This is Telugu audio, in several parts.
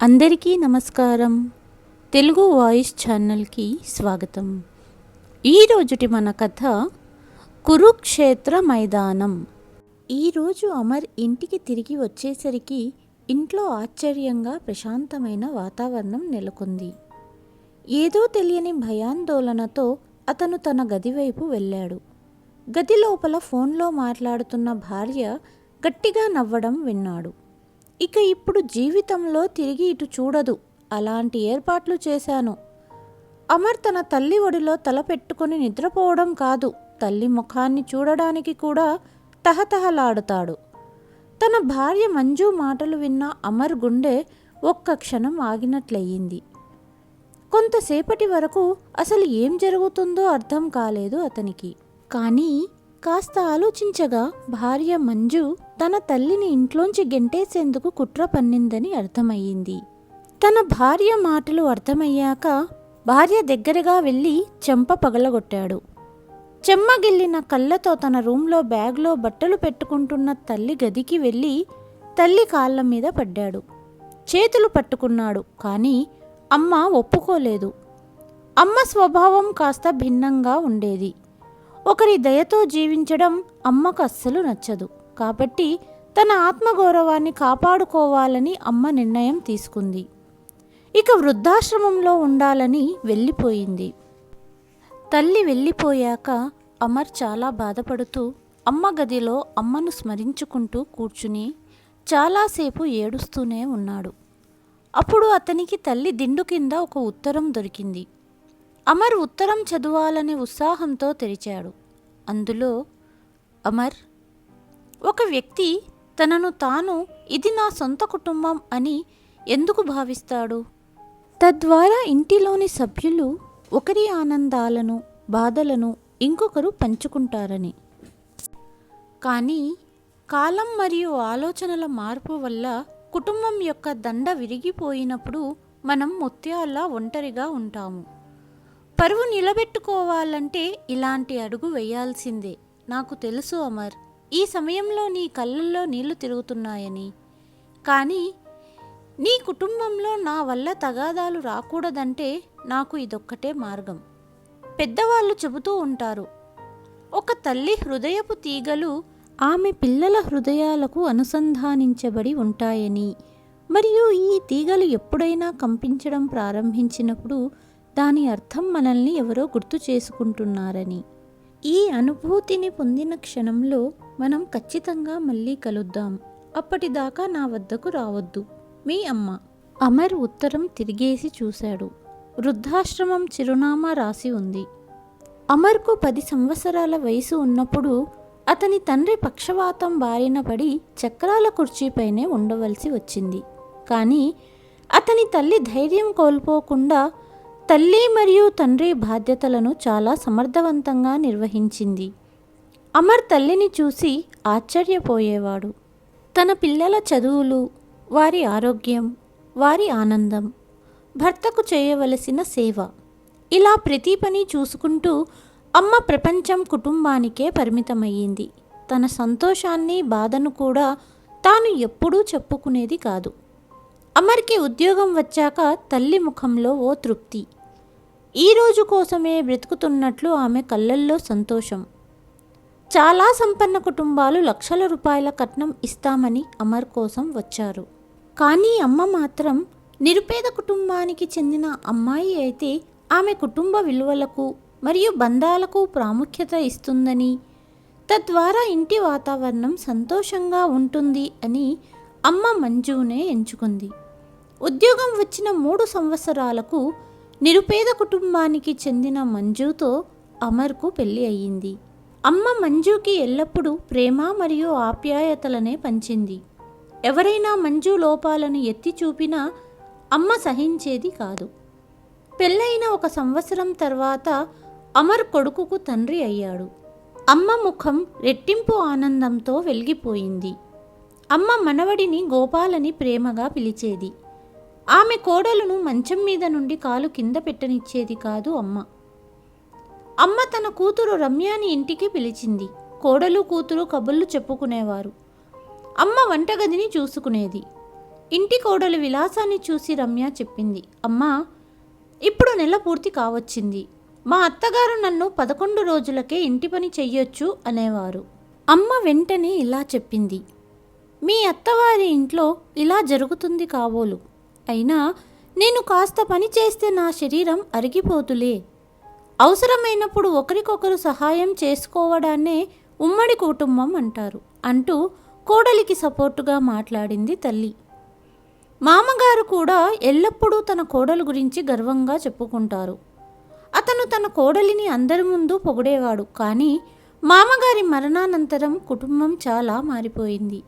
అందరికీ నమస్కారం. తెలుగు వాయిస్ ఛానల్కి స్వాగతం. ఈరోజుటి మన కథ కురుక్షేత్ర మైదానం. ఈరోజు అమర్ ఇంటికి తిరిగి వచ్చేసరికి ఇంట్లో ఆశ్చర్యంగా ప్రశాంతమైన వాతావరణం నెలకొంది. ఏదో తెలియని భయాందోళనతో అతను తన గది వైపు వెళ్ళాడు. గది లోపల ఫోన్లో మాట్లాడుతున్న భార్య గట్టిగా నవ్వడం విన్నాడు. ఇక ఇప్పుడు జీవితంలో తిరిగి ఇటు చూడదు, అలాంటి ఏర్పాట్లు చేశాను. అమర్ తన తల్లి ఒడిలో తల పెట్టుకుని నిద్రపోవడం కాదు, తల్లి ముఖాన్ని చూడడానికి కూడా తహతహలాడుతాడు. తన భార్య మంజు మాటలు విన్న అమర్ గుండె ఒక్క క్షణం ఆగినట్లయింది. కొంతసేపటి వరకు అసలు ఏం జరుగుతుందో అర్థం కాలేదు అతనికి. కానీ కాస్త ఆలోచించగా భార్య మంజు తన తల్లిని ఇంట్లోంచి గెంటేసేందుకు కుట్ర పన్నిందని అర్థమయ్యింది. తన భార్య మాటలు అర్థమయ్యాక భార్య దగ్గరగా వెళ్ళి చెంప పగలగొట్టాడు. చెమ్మగిల్లిన కళ్ళతో తన రూంలో బ్యాగ్లో బట్టలు పెట్టుకుంటున్న తల్లి గదికి వెళ్ళి తల్లి కాళ్ళ మీద పడ్డాడు. చేతులు పట్టుకున్నాడు. కానీ అమ్మ ఒప్పుకోలేదు. అమ్మ స్వభావం కాస్త భిన్నంగా ఉండేది. ఒకరి దయతో జీవించడం అమ్మకు అస్సలు నచ్చదు. కాబట్టి తన ఆత్మగౌరవాన్ని కాపాడుకోవాలని అమ్మ నిర్ణయం తీసుకుంది. ఇక వృద్ధాశ్రమంలో ఉండాలని వెళ్ళిపోయింది. తల్లి వెళ్ళిపోయాక అమర్ చాలా బాధపడుతూ అమ్మ గదిలో అమ్మను స్మరించుకుంటూ కూర్చుని చాలాసేపు ఏడుస్తూనే ఉన్నాడు. అప్పుడు అతనికి తల్లి దిండు కింద ఒక ఉత్తరం దొరికింది. అమర్ ఉత్తరం చదవాలనే ఉత్సాహంతో తెరిచాడు. అందులో, అమర్, ఒక వ్యక్తి తనను తాను ఇది నా సొంత కుటుంబం అని ఎందుకు భావిస్తాడు? తద్వారా ఇంటిలోని సభ్యులు ఒకరి ఆనందాలను బాధలను ఇంకొకరు పంచుకుంటారని. కానీ కాలం మరియు ఆలోచనల మార్పు వల్ల కుటుంబం యొక్క దండ విరిగిపోయినప్పుడు మనం ముత్యాల్లా ఒంటరిగా ఉంటాము. పరువు నిలబెట్టుకోవాలంటే ఇలాంటి అడుగు వేయాల్సిందే. నాకు తెలుసు అమర్, ఈ సమయంలో నీ కళ్ళల్లో నీళ్లు తిరుగుతున్నాయని. కానీ నీ కుటుంబంలో నా వల్ల తగాదాలు రాకూడదంటే నాకు ఇదొక్కటే మార్గం. పెద్దవాళ్ళు చెబుతూ ఉంటారు, ఒక తల్లి హృదయపు తీగలు ఆమె పిల్లల హృదయాలకు అనుసంధానించబడి ఉంటాయని, మరియు ఈ తీగలు ఎప్పుడైనా కంపించడం ప్రారంభించినప్పుడు దాని అర్థం మనల్ని ఎవరో గుర్తు చేసుకుంటున్నారని. ఈ అనుభూతిని పొందిన క్షణంలో మనం ఖచ్చితంగా మళ్ళీ కలుద్దాం. అప్పటిదాకా నా వద్దకు రావద్దు, మీ అమ్మ. అమర్ ఉత్తరం తిరిగేసి చూశాడు. వృద్ధాశ్రమం చిరునామా రాసి ఉంది. అమర్కు 10 సంవత్సరాల వయసు ఉన్నప్పుడు అతని తండ్రి పక్షవాతం బారిన పడి చక్రాల కుర్చీపైనే ఉండవలసి వచ్చింది. కానీ అతని తల్లి ధైర్యం కోల్పోకుండా తల్లి మరియు తండ్రి బాధ్యతలను చాలా సమర్థవంతంగా నిర్వహించింది. అమర్ తల్లిని చూసి ఆశ్చర్యపోయేవాడు. తన పిల్లల చదువులు, వారి ఆరోగ్యం, వారి ఆనందం, భర్తకు చేయవలసిన సేవ, ఇలా ప్రతి పని చూసుకుంటూ అమ్మ ప్రపంచం కుటుంబానికే పరిమితమయ్యింది. తన సంతోషాన్ని బాధను కూడా తాను ఎప్పుడూ చెప్పుకునేది కాదు. అమర్కి ఉద్యోగం వచ్చాక తల్లి ముఖంలో ఓ తృప్తి. ఈ రోజు కోసమే బ్రతుకుతున్నట్లు ఆమె కళ్ళల్లో సంతోషం. చాలా సంపన్న కుటుంబాలు లక్షల రూపాయల కట్నం ఇస్తామని అమర్ కోసం వచ్చారు. కానీ అమ్మ మాత్రం నిరుపేద కుటుంబానికి చెందిన అమ్మాయి అయితే ఆమె కుటుంబ విలువలకు మరియు బంధాలకు ప్రాముఖ్యత ఇస్తుందని, తద్వారా ఇంటి వాతావరణం సంతోషంగా ఉంటుంది అని అమ్మ మంజునే ఎంచుకుంది. ఉద్యోగం వచ్చిన 3 సంవత్సరాలకు నిరుపేద కుటుంబానికి చెందిన మంజుతో అమర్కు పెళ్లి అయ్యింది. అమ్మ మంజుకి ఎల్లప్పుడూ ప్రేమ మరియు ఆప్యాయతలనే పంచింది. ఎవరైనా మంజు లోపాలను ఎత్తి చూపినా అమ్మ సహించేది కాదు. పెళ్ళైన 1 సంవత్సరం తర్వాత అమర్ కొడుకుకు తండ్రి అయ్యాడు. అమ్మ ముఖం రెట్టింపు ఆనందంతో వెలిగిపోయింది. అమ్మ మనవడిని గోపాలని ప్రేమగా పిలిచేది. ఆమె కోడలును మంచం మీద నుండి కాలు కింద పెట్టనిచ్చేది కాదు అమ్మ. అమ్మ తన కూతురు రమ్యాని ఇంటికి పిలిచింది. కోడలు కూతురు కబుర్లు చెప్పుకునేవారు. అమ్మ వంటగదిని చూసుకునేది. ఇంటి కోడలు విలాసాన్ని చూసి రమ్య చెప్పింది, అమ్మా, ఇప్పుడు నెల పూర్తి కావచ్చింది. మా అత్తగారు నన్ను 11 రోజులకే ఇంటి పని చెయ్యొచ్చు అనేవారు. అమ్మ వెంటనే ఇలా చెప్పింది, మీ అత్తవారి ఇంట్లో ఇలా జరుగుతుంది కాబోలు. అయినా నేను కాస్త పని చేస్తే నా శరీరం అరిగిపోతులే. అవసరమైనప్పుడు ఒకరికొకరు సహాయం చేసుకోవడాన్నే ఉమ్మడి కుటుంబం అంటారు అంటూ కోడలికి సపోర్టుగా మాట్లాడింది తల్లి. మామగారు కూడా ఎల్లప్పుడూ తన కోడలు గురించి గర్వంగా చెప్పుకుంటారు. అతను తన కోడలిని అందరి ముందు పొగిడేవాడు. కానీ మామగారి మరణానంతరం కుటుంబం చాలా మారిపోయింది.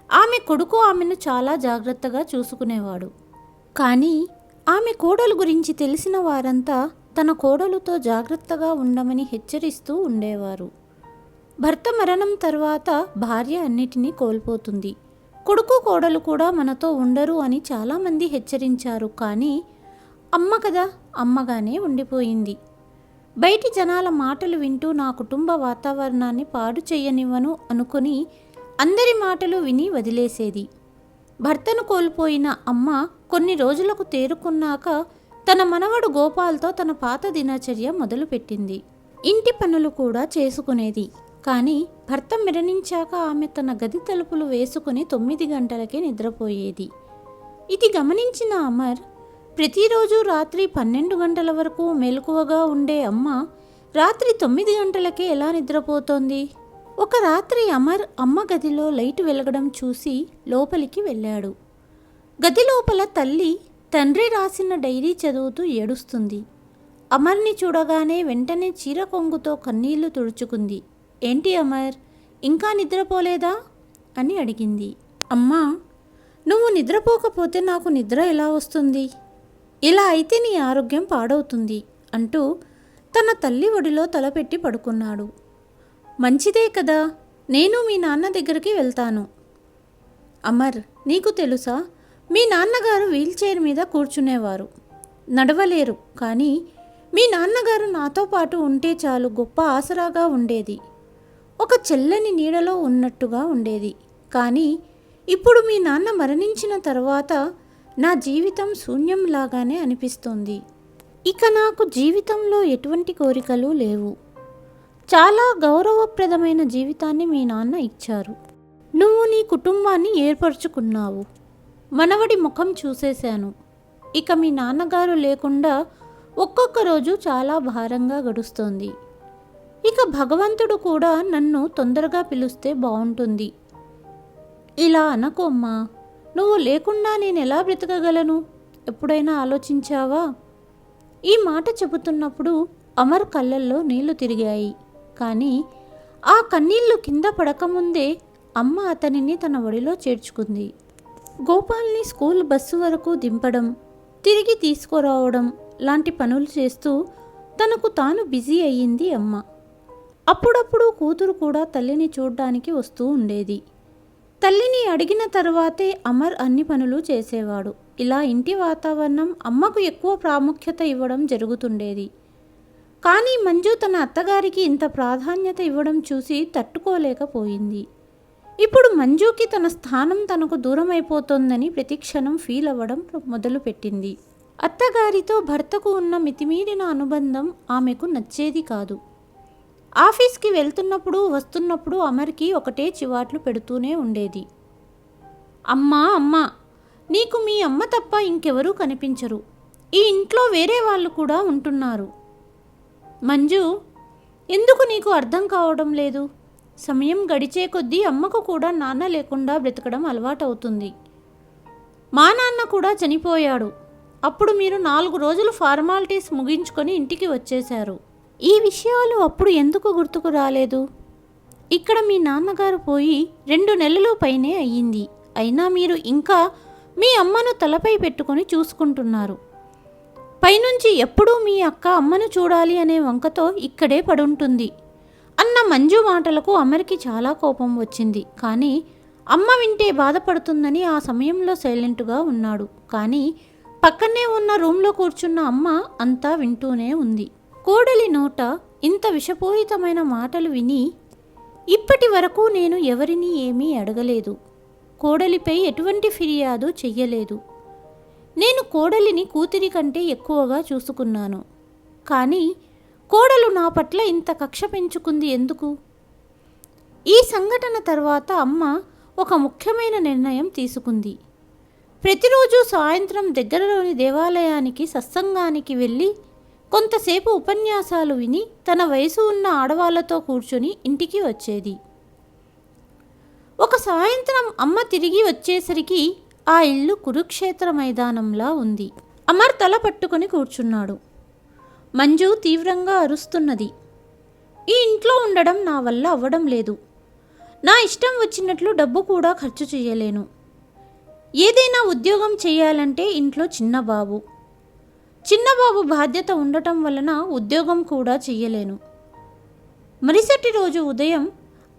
ఆమె కొడుకు ఆమెను చాలా జాగ్రత్తగా చూసుకునేవాడు. కానీ ఆమె కోడలు గురించి తెలిసిన వారంతా తన కోడలుతో జాగ్రత్తగా ఉండమని హెచ్చరిస్తూ ఉండేవారు. భర్త మరణం తర్వాత భార్య అన్నిటినీ కోల్పోతుంది. కొడుకు కోడలు కూడా మనతో ఉండరు అని చాలామంది హెచ్చరించారు. కానీ అమ్మ కదా అమ్మగానే ఉండిపోయింది. బయటి జనాల మాటలు వింటూ నా కుటుంబ వాతావరణాన్ని పాడు చెయ్యనివ్వను అనుకుని అందరి మాటలు విని వదిలేసేది. భర్తను కోల్పోయిన అమ్మ కొన్ని రోజులకు తేరుకున్నాక తన మనవడు గోపాల్తో తన పాత దినచర్య మొదలుపెట్టింది. ఇంటి పనులు కూడా చేసుకునేది. కానీ భర్త మరణించాక ఆమె తన గది తలుపులు వేసుకుని 9 గంటలకే నిద్రపోయేది. ఇది గమనించిన అమర్, ప్రతిరోజు రాత్రి 12 గంటల వరకు మెలకువగా ఉండే అమ్మ రాత్రి 9 గంటలకే ఎలా నిద్రపోతోంది? ఒక రాత్రి అమర్ అమ్మ గదిలో లైట్ వెలగడం చూసి లోపలికి వెళ్ళాడు. గది లోపల తల్లి తండ్రి రాసిన డైరీ చదువుతూ ఏడుస్తుంది. అమర్ని చూడగానే వెంటనే చీర కొంగుతో కన్నీళ్లు తుడుచుకుంది. ఏంటి అమర్, ఇంకా నిద్రపోలేదా అని అడిగింది. అమ్మా, నువ్వు నిద్రపోకపోతే నాకు నిద్ర ఎలా వస్తుంది? ఇలా అయితే నీ ఆరోగ్యం పాడవుతుంది అంటూ తన తల్లి ఒడిలో తలపెట్టి పడుకున్నాడు. మంచిదే కదా, నేను మీ నాన్న దగ్గరికి వెళ్తాను. అమర్, నీకు తెలుసా, మీ నాన్నగారు వీల్చైర్ మీద కూర్చునేవారు, నడవలేరు. కానీ మీ నాన్నగారు నాతో పాటు ఉంటే చాలు గొప్ప ఆసరాగా ఉండేది. ఒక చెల్లని నీడలో ఉన్నట్టుగా ఉండేది. కానీ ఇప్పుడు మీ నాన్న మరణించిన తర్వాత నా జీవితం శూన్యంలాగానే అనిపిస్తోంది. ఇక నాకు జీవితంలో ఎటువంటి కోరికలు లేవు. చాలా గౌరవప్రదమైన జీవితాన్ని మీ నాన్న ఇచ్చారు. నువ్వు నీ కుటుంబాన్ని ఏర్పరచుకున్నావు. మనవడి ముఖం చూసేశాను. ఇక మీ నాన్నగారు లేకుండా ఒక్కొక్క రోజు చాలా భారంగా గడుస్తోంది. ఇక భగవంతుడు కూడా నన్ను తొందరగా పిలుస్తే బాగుంటుంది. ఇలా అనకోమ్మా, నువ్వు లేకుండా నేను ఎలా బ్రతకగలను? ఎప్పుడైనా ఆలోచించావా? ఈ మాట చెబుతున్నప్పుడు అమర్ కళ్ళల్లో నీళ్లు తిరిగాయి. కానీ ఆ కన్నీళ్లు కింద పడకముందే అమ్మ అతనిని తన ఒడిలో చేర్చుకుంది. గోపాల్ని స్కూల్ బస్సు వరకు దింపడం, తిరిగి తీసుకురావడం లాంటి పనులు చేస్తూ తనకు తాను బిజీ అయ్యింది అమ్మ. అప్పుడప్పుడు కూతురు కూడా తల్లిని చూడ్డానికి వస్తూ ఉండేది. తల్లిని అడిగిన తర్వాతే అమర్ అన్ని పనులు చేసేవాడు. ఇలా ఇంటి వాతావరణం అమ్మకు ఎక్కువ ప్రాముఖ్యత ఇవ్వడం జరుగుతుండేది. కానీ మంజు తన అత్తగారికి ఇంత ప్రాధాన్యత ఇవ్వడం చూసి తట్టుకోలేకపోయింది. ఇప్పుడు మంజుకి తన స్థానం తనకు దూరం అయిపోతోందని ప్రతిక్షణం ఫీల్ అవ్వడం మొదలుపెట్టింది. అత్తగారితో భర్తకు ఉన్న మితిమీరిన అనుబంధం ఆమెకు నచ్చేది కాదు. ఆఫీస్కి వెళ్తున్నప్పుడు వస్తున్నప్పుడు అమర్కి ఒకటే చివాట్లు పెడుతూనే ఉండేది. అమ్మా అమ్మా, నీకు మీ అమ్మ తప్ప ఇంకెవరూ కనిపించరు. ఈ ఇంట్లో వేరే వాళ్ళు కూడా ఉంటున్నారు. మంజు, ఎందుకు నీకు అర్థం కావడం లేదు? సమయం గడిచే కొద్దీ అమ్మకు కూడా నాన్న లేకుండా బ్రతకడం అలవాటవుతుంది. మా నాన్న కూడా చనిపోయాడు. అప్పుడు మీరు 4 రోజులు ఫార్మాలిటీస్ ముగించుకొని ఇంటికి వచ్చేశారు. ఈ విషయాలు అప్పుడు ఎందుకు గుర్తుకు రాలేదు? ఇక్కడ మీ నాన్నగారు పోయి 2 నెలలు పైనే అయ్యింది. అయినా మీరు ఇంకా మీ అమ్మను తలపై పెట్టుకొని చూసుకుంటున్నారు. పైనుంచి ఎప్పుడూ మీ అక్క అమ్మను చూడాలి అనే వంకతో ఇక్కడే పడుంటుంది అన్న మంజు మాటలకు అమర్కి చాలా కోపం వచ్చింది. కానీ అమ్మ వింటే బాధపడుతుందని ఆ సమయంలో సైలెంట్గా ఉన్నాడు. కానీ పక్కనే ఉన్న రూమ్లో కూర్చున్న అమ్మ అంతా వింటూనే ఉంది. కోడలి నోట ఇంత విషపూరితమైన మాటలు విని, ఇప్పటి వరకు నేను ఎవరినీ ఏమీ అడగలేదు. కోడలిపై ఎటువంటి ఫిర్యాదు చెయ్యలేదు. నేను కోడలిని కూతురి కంటే ఎక్కువగా చూసుకున్నాను. కానీ కోడలు నా పట్ల ఇంత కక్ష పెంచుకుంది ఎందుకు? ఈ సంఘటన తర్వాత అమ్మ ఒక ముఖ్యమైన నిర్ణయం తీసుకుంది. ప్రతిరోజు సాయంత్రం దగ్గరలోని దేవాలయానికి సత్సంగానికి వెళ్ళి కొంతసేపు ఉపన్యాసాలు విని తన వయసు ఉన్న ఆడవాళ్లతో కూర్చొని ఇంటికి వచ్చేది. ఒక సాయంత్రం అమ్మ తిరిగి వచ్చేసరికి ఆ ఇల్లు కురుక్షేత్ర మైదానంలా ఉంది. అమర్ తల పట్టుకొని కూర్చున్నాడు. మంజు తీవ్రంగా అరుస్తున్నది. ఈ ఇంట్లో ఉండడం నా వల్ల అవ్వడం లేదు. నా ఇష్టం వచ్చినట్లు డబ్బు కూడా ఖర్చు చేయలేను. ఏదైనా ఉద్యోగం చేయాలంటే ఇంట్లో చిన్నబాబు బాధ్యత ఉండటం వలన ఉద్యోగం కూడా చెయ్యలేను. మరుసటి రోజు ఉదయం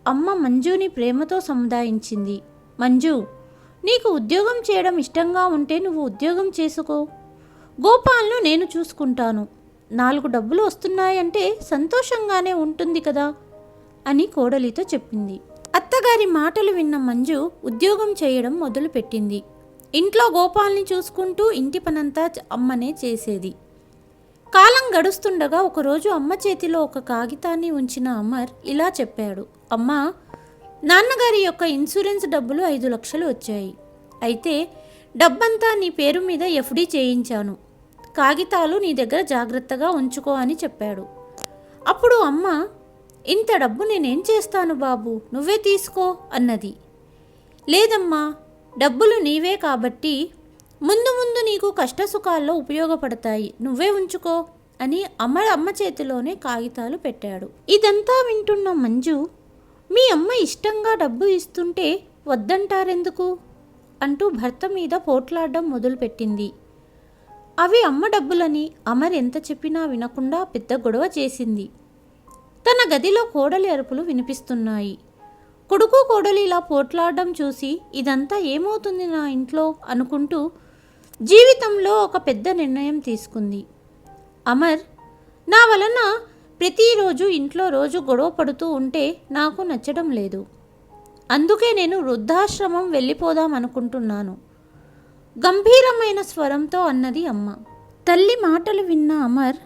అమ్మ మంజుని ప్రేమతో సముదాయించింది. మంజు, నీకు ఉద్యోగం చేయడం ఇష్టంగా ఉంటే నువ్వు ఉద్యోగం చేసుకో. గోపాల్ను నేను చూసుకుంటాను. 4 డబ్బులు వస్తున్నాయంటే సంతోషంగానే ఉంటుంది కదా అని కోడలితో చెప్పింది. అత్తగారి మాటలు విన్న మంజు ఉద్యోగం చేయడం మొదలుపెట్టింది. ఇంట్లో గోపాల్ని చూసుకుంటూ ఇంటి పనంతా అమ్మనే చేసేది. కాలం గడుస్తుండగా ఒకరోజు అమ్మ చేతిలో ఒక కాగితాన్ని ఉంచిన అమర్ ఇలా చెప్పాడు. అమ్మా, నాన్నగారి యొక్క ఇన్సూరెన్స్ డబ్బులు 5 లక్షలు వచ్చాయి. అయితే డబ్బంతా నీ పేరు మీద ఎఫ్డి చేయించాను. కాగితాలు నీ దగ్గర జాగ్రత్తగా ఉంచుకో అని చెప్పాడు. అప్పుడు అమ్మ, ఇంత డబ్బు నేనేం చేస్తాను బాబు, నువ్వే తీసుకో అన్నది. లేదమ్మా, డబ్బులు నీవే కాబట్టి ముందు ముందు నీకు కష్టసుఖాల్లో ఉపయోగపడతాయి, నువ్వే ఉంచుకో అని అమ్మ చేతిలోనే కాగితాలు పెట్టాడు. ఇదంతా వింటున్న మంజు, మీ అమ్మ ఇష్టంగా డబ్బు ఇస్తుంటే వద్దంటారెందుకు అంటూ భర్త మీద పోట్లాడడం మొదలుపెట్టింది. అవి అమ్మ డబ్బులని అమర్ ఎంత చెప్పినా వినకుండా పెద్ద గొడవ చేసింది. తన గదిలో కోడలి అరుపులు వినిపిస్తున్నాయి. కొడుకు కోడలి ఇలా పోట్లాడడం చూసి ఇదంతా ఏమవుతుంది నా ఇంట్లో అనుకుంటూ జీవితంలో ఒక పెద్ద నిర్ణయం తీసుకుంది. అమర్, నా వలన ప్రతిరోజు ఇంట్లో రోజు గొడవ పడుతూ ఉంటే నాకు నచ్చడం లేదు. అందుకే నేను వృద్ధాశ్రమం వెళ్ళిపోదాం అనుకుంటున్నాను, గంభీరమైన స్వరంతో అన్నది అమ్మ. తల్లి మాటలు విన్న అమర్,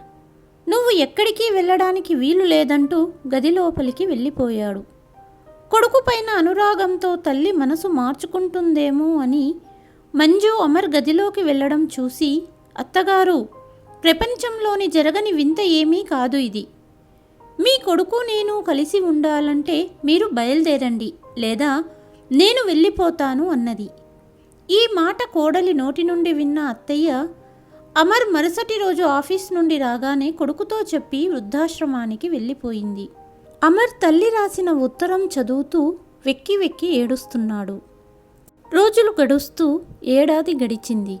నువ్వు ఎక్కడికి వెళ్ళడానికి వీలు లేదంటూ గది లోపలికి వెళ్ళిపోయాడు. కొడుకు పైన అనురాగంతో తల్లి మనసు మార్చుకుంటుందేమో అని మంజు అమర్ గదిలోకి వెళ్ళడం చూసి, అత్తగారు, ప్రపంచంలోని జరగని వింత ఏమీ కాదు ఇది. మీ కొడుకు నేను కలిసి ఉండాలంటే మీరు బయలుదేరండి, లేదా నేను వెళ్ళిపోతాను అన్నది. ఈ మాట కోడలి నోటి నుండి విన్న అత్తయ్య అమర్ మరుసటి రోజు ఆఫీస్ నుండి రాగానే కొడుకుతో చెప్పి వృద్ధాశ్రమానికి వెళ్ళిపోయింది. అమర్ తల్లి రాసిన ఉత్తరం చదువుతూ వెక్కి వెక్కి ఏడుస్తున్నాడు. రోజులు గడుస్తూ ఏడాది గడిచింది.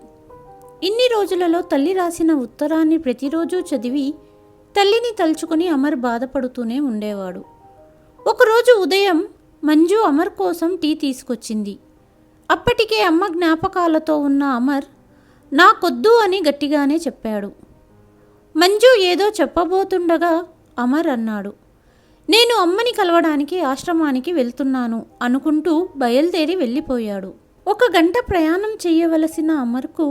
ఇన్ని రోజులలో తల్లి రాసిన ఉత్తరాన్ని ప్రతిరోజు చదివి తల్లిని తలుచుకుని అమర్ బాధపడుతూనే ఉండేవాడు. ఒకరోజు ఉదయం మంజు అమర్ కోసం టీ తీసుకొచ్చింది. అప్పటికే అమ్మ జ్ఞాపకాలతో ఉన్న అమర్ నాకొద్దు అని గట్టిగానే చెప్పాడు. మంజు ఏదో చెప్పబోతుండగా అమర్ అన్నాడు, నేను అమ్మని కలవడానికి ఆశ్రమానికి వెళ్తున్నాను అనుకుంటూ బయలుదేరి వెళ్ళిపోయాడు. 1 గంట ప్రయాణం చేయవలసిన అమర్కు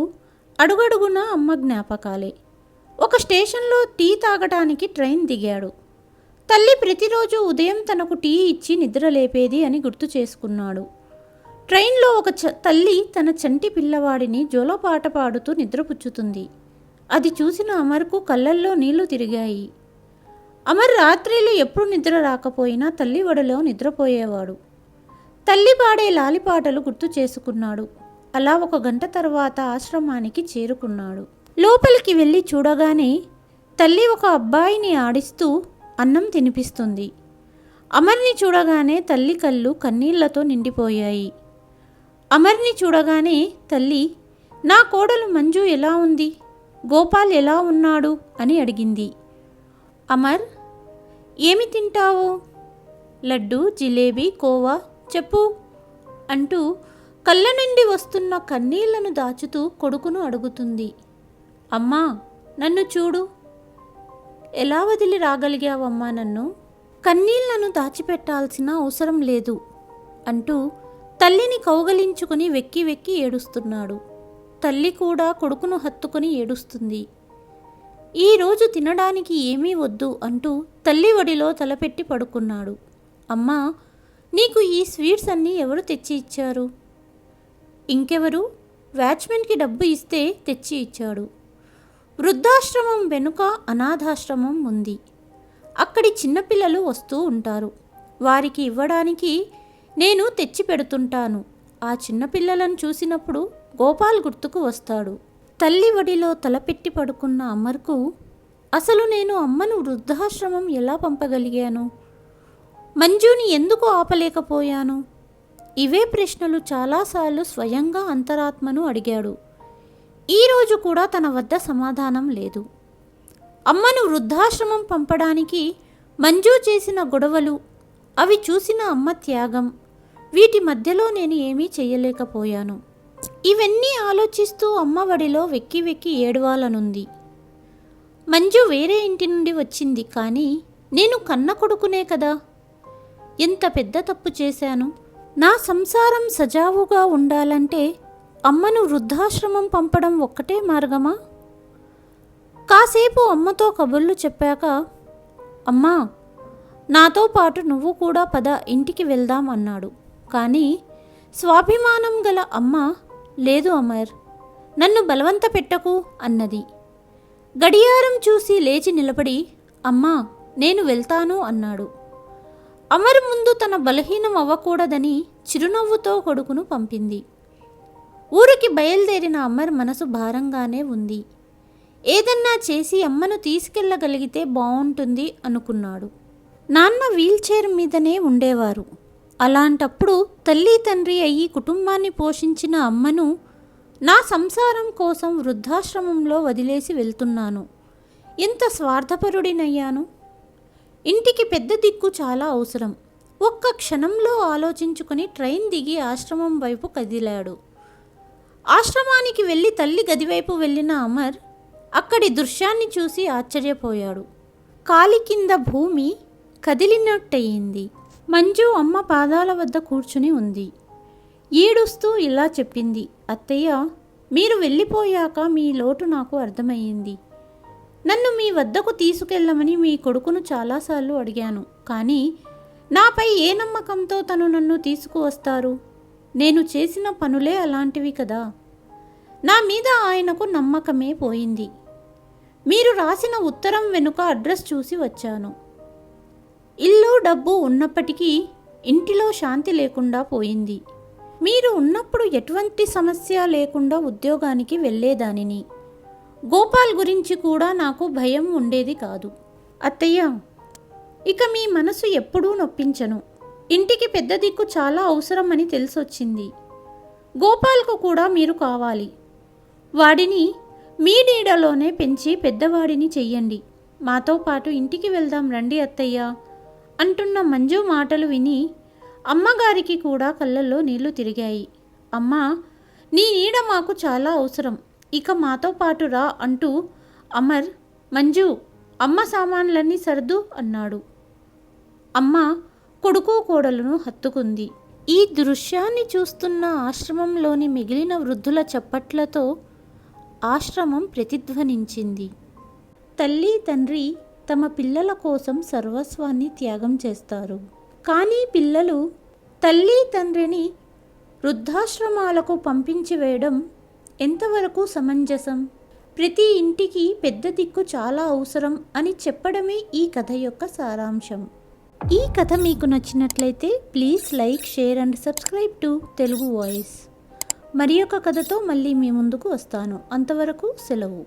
అడుగడుగునా అమ్మ జ్ఞాపకాలే. ఒక స్టేషన్లో టీ తాగడానికి ట్రైన్ దిగాడు. తల్లి ప్రతిరోజు ఉదయం తనకు టీ ఇచ్చి నిద్రలేపేది అని గుర్తు చేసుకున్నాడు. ట్రైన్లో ఒక తల్లి తన చంటి పిల్లవాడిని జోలపాట పాడుతూ నిద్రపుచ్చుతుంది. అది చూసిన అమర్కు కళ్ళల్లో నీళ్లు తిరిగాయి. అమర్ రాత్రిళ్ళు ఎప్పుడు నిద్ర రాకపోయినా తల్లి ఒడిలో నిద్రపోయేవాడు. తల్లి పాడే లాలిపాటలు గుర్తు చేసుకున్నాడు. అలా 1 గంట తర్వాత ఆశ్రమానికి చేరుకున్నాడు. లోపలికి వెళ్ళి చూడగానే తల్లి ఒక అబ్బాయిని ఆడిస్తూ అన్నం తినిపిస్తుంది. అమర్ని చూడగానే తల్లి కళ్ళు కన్నీళ్లతో నిండిపోయాయి. అమర్ని చూడగానే తల్లి, నా కోడలు మంజు ఎలా ఉంది, గోపాల్ ఎలా ఉన్నాడు అని అడిగింది. అమర్, ఏమి తింటావు? లడ్డు, జిలేబీ, కోవా చెప్పు అంటూ కళ్ళ నుండి వస్తున్న కన్నీళ్లను దాచుతూ కొడుకును అడుగుతుంది. అమ్మా, నన్ను చూడు, ఎలా వదిలి రాగలిగావమ్మా నన్ను? కన్నీళ్లను దాచిపెట్టాల్సిన అవసరం లేదు అంటూ తల్లిని కౌగలించుకుని వెక్కి వెక్కి ఏడుస్తున్నాడు. తల్లి కూడా కొడుకును హత్తుకుని ఏడుస్తుంది. ఈరోజు తినడానికి ఏమీ వద్దు అంటూ తల్లి ఒడిలో తలపెట్టి పడుకున్నాడు. అమ్మా, నీకు ఈ స్వీట్స్ అన్నీ ఎవరు తెచ్చి ఇచ్చారు? ఇంకెవరు? వాచ్మెన్కి డబ్బు ఇస్తే తెచ్చి ఇచ్చాడు. వృద్ధాశ్రమం వెనుక అనాథాశ్రమం ఉంది. అక్కడి చిన్నపిల్లలు వస్తూ ఉంటారు. వారికి ఇవ్వడానికి నేను తెచ్చి పెడుతుంటాను. ఆ చిన్నపిల్లలను చూసినప్పుడు గోపాల్ గుర్తుకు వస్తాడు. తల్లి ఒడిలో తలపెట్టి పడుకున్న అమర్కు అసలు నేను అమ్మను వృద్ధాశ్రమం ఎలా పంపగలిగాను? మంజుని ఎందుకు ఆపలేకపోయాను? ఇవే ప్రశ్నలు చాలాసార్లు స్వయంగా అంతరాత్మను అడిగాడు. ఈరోజు కూడా తన వద్ద సమాధానం లేదు. అమ్మను వృద్ధాశ్రమం పంపడానికి మంజు చేసిన గొడవలు, అవి చూసిన అమ్మ త్యాగం, వీటి మధ్యలో నేను ఏమీ చేయలేకపోయాను. ఇవన్నీ ఆలోచిస్తూ అమ్మ వడిలో వెక్కి వెక్కి ఏడవాలనుంది. మంజు వేరే ఇంటి నుండి వచ్చింది, కానీ నేను కన్న కొడుకునే కదా. ఎంత పెద్ద తప్పు చేశాను. నా సంసారం సజావుగా ఉండాలంటే అమ్మను వృద్ధాశ్రమం పంపడం ఒక్కటే మార్గమా? కాసేపు అమ్మతో కబుర్లు చెప్పాక, అమ్మా, నాతో పాటు నువ్వు కూడా పద, ఇంటికి వెళ్దాం అన్నాడు. కానీ స్వాభిమానం గల అమ్మ, లేదు అమర్, నన్ను బలవంత పెట్టకు అన్నది. గడియారం చూసి లేచి నిలబడి, అమ్మా, నేను వెళ్తాను అన్నాడు. అమర్ ముందు తన బలహీనం అవ్వకూడదని చిరునవ్వుతో కొడుకును పంపింది. ఊరికి బయలుదేరిన అమర్ మనసు భారంగానే ఉంది. ఏదన్నా చేసి అమ్మను తీసుకెళ్ళగలిగితే బాగుంటుంది అనుకున్నాడు. నాన్న వీల్చైర్ మీదనే ఉండేవారు. అలాంటప్పుడు తల్లి తండ్రి అయ్యి కుటుంబాన్ని పోషించిన అమ్మను నా సంసారం కోసం వృద్ధాశ్రమంలో వదిలేసి వెళ్తున్నాను. ఎంత స్వార్థపరుడినయ్యాను. ఇంటికి పెద్ద దిక్కు చాలా అవసరం. ఒక్క క్షణంలో ఆలోచించుకుని ట్రైన్ దిగి ఆశ్రమం వైపు కదిలాడు. ఆశ్రమానికి వెళ్ళి తల్లి గదివైపు వెళ్ళిన అమర్ అక్కడి దృశ్యాన్ని చూసి ఆశ్చర్యపోయాడు. కాలి కింద భూమి కదిలినట్టయింది. మంజు అమ్మ పాదాల వద్ద కూర్చుని ఉంది. ఏడుస్తూ ఇలా చెప్పింది, అత్తయ్య, మీరు వెళ్ళిపోయాక మీ లోటు నాకు అర్థమయ్యింది. నన్ను మీ వద్దకు తీసుకెళ్ళమని మీ కొడుకును చాలాసార్లు అడిగాను. కానీ నాపై ఏ నమ్మకంతో తను నన్ను తీసుకువస్తారు? నేను చేసిన పనులే అలాంటివి కదా. నా మీద ఆయనకు నమ్మకమే పోయింది. మీరు రాసిన ఉత్తరం వెనుక అడ్రస్ చూసి వచ్చాను. ఇల్లు డబ్బు ఉన్నప్పటికీ ఇంటిలో శాంతి లేకుండా పోయింది. మీరు ఉన్నప్పుడు ఎటువంటి సమస్య లేకుండా ఉద్యోగానికి వెళ్ళేదానిని. గోపాల్ గురించి కూడా నాకు భయం ఉండేది కాదు. అత్తయ్య, ఇక మీ మనసు ఎప్పుడూ నొప్పించను. ఇంటికి పెద్ద దిక్కు చాలా అవసరమని తెలిసొచ్చింది. గోపాల్కు కూడా మీరు కావాలి. వాడిని మీ నీడలోనే పెంచి పెద్దవాడిని చెయ్యండి. మాతో పాటు ఇంటికి వెళ్దాం రండి అత్తయ్య అంటున్న మంజు మాటలు విని అమ్మగారికి కూడా కళ్ళల్లో నీళ్లు తిరిగాయి. అమ్మా, నీ నీడ మాకు చాలా అవసరం. ఇక మాతో పాటు రా అంటూ అమర్, మంజు, అమ్మ సామాన్లన్నీ సర్దు అన్నాడు. అమ్మ కొడుకు కోడలను హత్తుకుంది. ఈ దృశ్యాన్ని చూస్తున్న ఆశ్రమంలోని మిగిలిన వృద్ధుల చప్పట్లతో ఆశ్రమం ప్రతిధ్వనించింది. తల్లి తండ్రి తమ పిల్లల కోసం సర్వస్వాన్ని త్యాగం చేస్తారు. కానీ పిల్లలు తల్లి తండ్రిని వృద్ధాశ్రమాలకు పంపించి వేయడం ఎంతవరకు సమంజసం? ప్రతి ఇంటికి పెద్ద దిక్కు చాలా అవసరం అని చెప్పడమే ఈ కథ యొక్క సారాంశం. ఈ కథ మీకు నచ్చినట్లయితే please like, share and subscribe to Telugu voice. మరి ఒక కథతో మళ్ళీ మీ ముందుకు వస్తాను. అంతవరకు సెలవు.